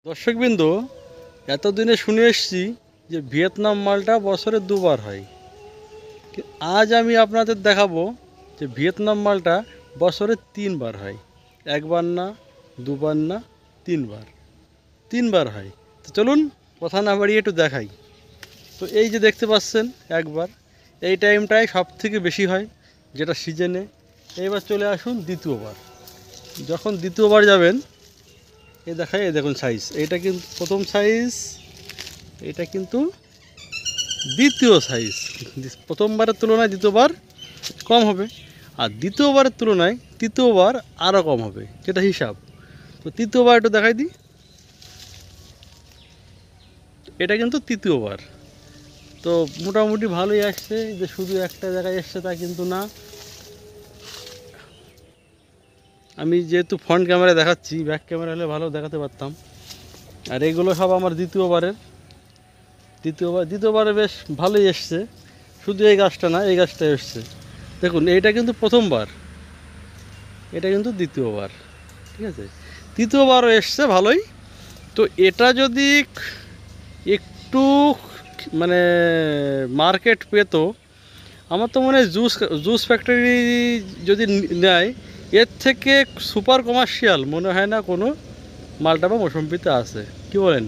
দর্শকবৃন্দ, এতদিনে শুনে এসেছি যে ভিয়েতনাম মালটা বছরে দুবার হয়। আজ আমি আপনাদের দেখাবো যে ভিয়েতনাম মালটা বছরে তিনবার হয়। একবার না, দুবার না, তিনবার হয়। তো চলুন কথা না বাড়িয়ে একটু দেখাই। তো এই যে দেখতে পাচ্ছেন, একবার এই টাইমটাই সব থেকে বেশি হয়, যেটা সিজনে। এইবার চলে আসুন দ্বিতীয়বার। যখন দ্বিতীয়বার যাবেন, এই দেখায়, এই দেখুন সাইজ, এইটা কিন্তু প্রথম সাইজ, এটা কিন্তু দ্বিতীয় সাইজ। প্রথমবারের তুলনায় দ্বিতীয়বার কম হবে, আর দ্বিতীয়বারের তুলনায় তৃতীয়বার আরও কম হবে, যেটা হিসাব। তো তৃতীয়বার একটু দেখাই দিই, এটা কিন্তু তৃতীয়বার। তো মোটামুটি ভালোই আসছে, যে শুধু একটা জায়গায় এসছে তা কিন্তু না। আমি যেহেতু ফ্রন্ট ক্যামেরায় দেখাচ্ছি, ব্যাক ক্যামেরা হলে ভালো দেখাতে পারতাম। আর এগুলো সব আমার দ্বিতীয়বারে বেশ ভালোই এসছে। শুধু এই গাছটা না, এই গাছটা এসছে। দেখুন, এইটা কিন্তু প্রথমবার, এটা কিন্তু দ্বিতীয়বার, ঠিক আছে। তৃতীয়বারও এসছে ভালোই। তো এটা যদি একটু মানে মার্কেট পেত, আমার তো মনে হয় জুস ফ্যাক্টরি যদি নেয়, এর থেকে সুপার কমার্শিয়াল মনে হয় না কোনো মালটা বা মৌসুম্বিতে আছে। কি বলেন?